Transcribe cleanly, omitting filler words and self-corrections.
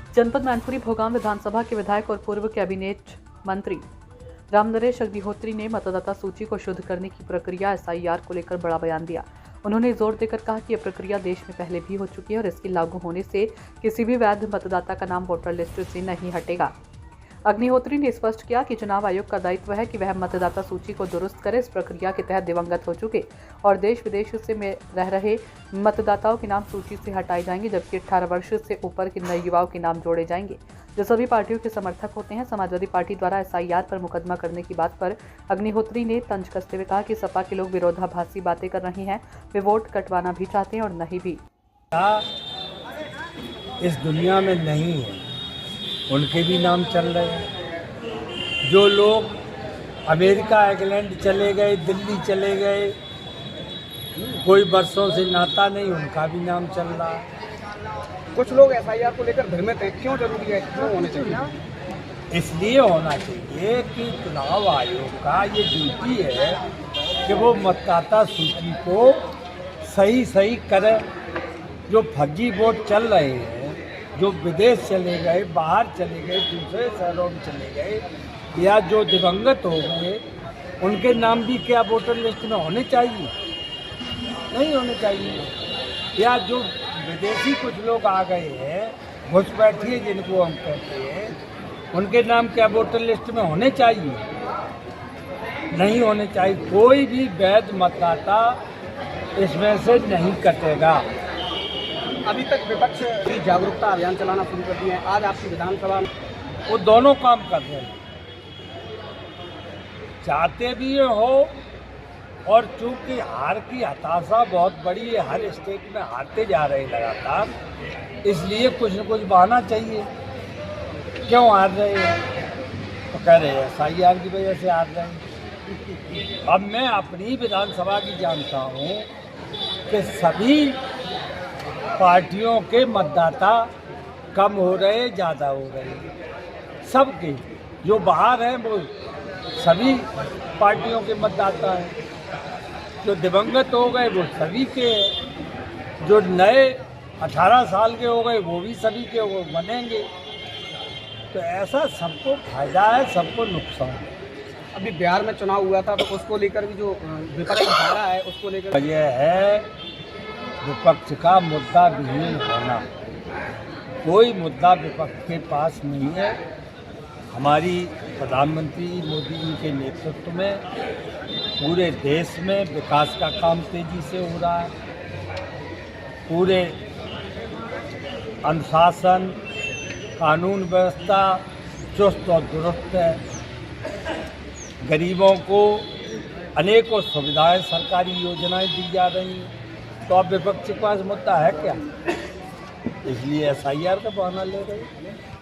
जनपद मैनपुरी भोगाम विधानसभा के विधायक और पूर्व कैबिनेट मंत्री रामनरेश अग्निहोत्री ने मतदाता सूची को शुद्ध करने की प्रक्रिया एसआईआर को लेकर बड़ा बयान दिया। उन्होंने जोर देकर कहा कि यह प्रक्रिया देश में पहले भी हो चुकी है और इसके लागू होने से किसी भी वैध मतदाता का नाम वोटर लिस्ट से नहीं हटेगा। अग्निहोत्री ने स्पष्ट किया कि चुनाव आयोग का दायित्व है कि वह मतदाता सूची को दुरुस्त करे। इस प्रक्रिया के तहत दिवंगत हो चुके और देश विदेश से में रह रहे मतदाताओं के नाम सूची से हटाए जाएंगे, जबकि 18 वर्ष से ऊपर के नए युवाओं के नाम जोड़े जाएंगे जो सभी पार्टियों के समर्थक होते हैं। समाजवादी पार्टी द्वारा एसआईआर पर मुकदमा करने की बात पर अग्निहोत्री ने तंज कसते हुए कहा कि सपा के लोग विरोधाभासी बातें कर रहे हैं, वे वोट कटवाना भी चाहते हैं और नहीं भी इस दुनिया में नहीं है, उनके भी नाम चल रहे हैं। जो लोग अमेरिका, इंग्लैंड चले गए, दिल्ली चले गए, कोई बरसों से नाता नहीं, उनका भी नाम चल रहा है। कुछ लोग एसआईआर को लेकर भ्रमित हैं, क्यों जरूरी है, क्यों होने चाहिए? इसलिए होना चाहिए कि चुनाव आयोग का ये ड्यूटी है कि वो मतदाता सूची को सही करे। जो फर्जी वोट चल रहे हैं, जो विदेश चले गए, बाहर चले गए, दूसरे शहरों में चले गए, या जो दिवंगत हो गए, उनके नाम भी क्या वोटर लिस्ट में होने चाहिए? नहीं होने चाहिए। या जो विदेशी कुछ लोग आ गए हैं, घुसपैठिए जिनको हम कहते हैं, उनके नाम क्या वोटर लिस्ट में होने चाहिए? नहीं होने चाहिए। कोई भी वैध मतदाता इसमें से नहीं कटेगा। अभी तक विपक्ष भी जागरूकता अभियान चलाना शुरू कर दिए हैं। आज आपकी विधानसभा में वो दोनों काम कर रहे हैं, चाहते भी हो, और चूंकि हार की हताशा बहुत बड़ी है, हर स्टेट में हारते जा रहे हैं लगातार, इसलिए कुछ न कुछ बहाना चाहिए। क्यों हार रहे हैं? तो कह रहे हैं एसआईआर की वजह से हार रहे हैं। अब मैं अपनी विधानसभा की जानता हूँ कि सभी पार्टियों के मतदाता कम हो रहे, ज़्यादा हो रहे। सबके जो बाहर हैं वो सभी पार्टियों के मतदाता हैं, जो दिवंगत हो गए वो सभी के हैं, जो नए 18 साल के हो गए वो भी सभी के वो बनेंगे। तो ऐसा सबको फायदा है, सबको नुकसान है। अभी बिहार में चुनाव हुआ था, तो उसको लेकर भी जो विपक्ष हारा है उसको लेकर वजह है विपक्ष का मुद्दा विहीन होना। कोई मुद्दा विपक्ष के पास नहीं है। हमारी प्रधानमंत्री मोदी जी के नेतृत्व में पूरे देश में विकास का काम तेजी से हो रहा है। पूरे अनुशासन, कानून व्यवस्था चुस्त और दुरुस्त है। गरीबों को अनेकों सुविधाएं, सरकारी योजनाएं दी जा रही हैं। तो अब विपक्ष के पास मुद्दा है क्या? इसलिए एसआईआर का बहाना ले रहे हैं।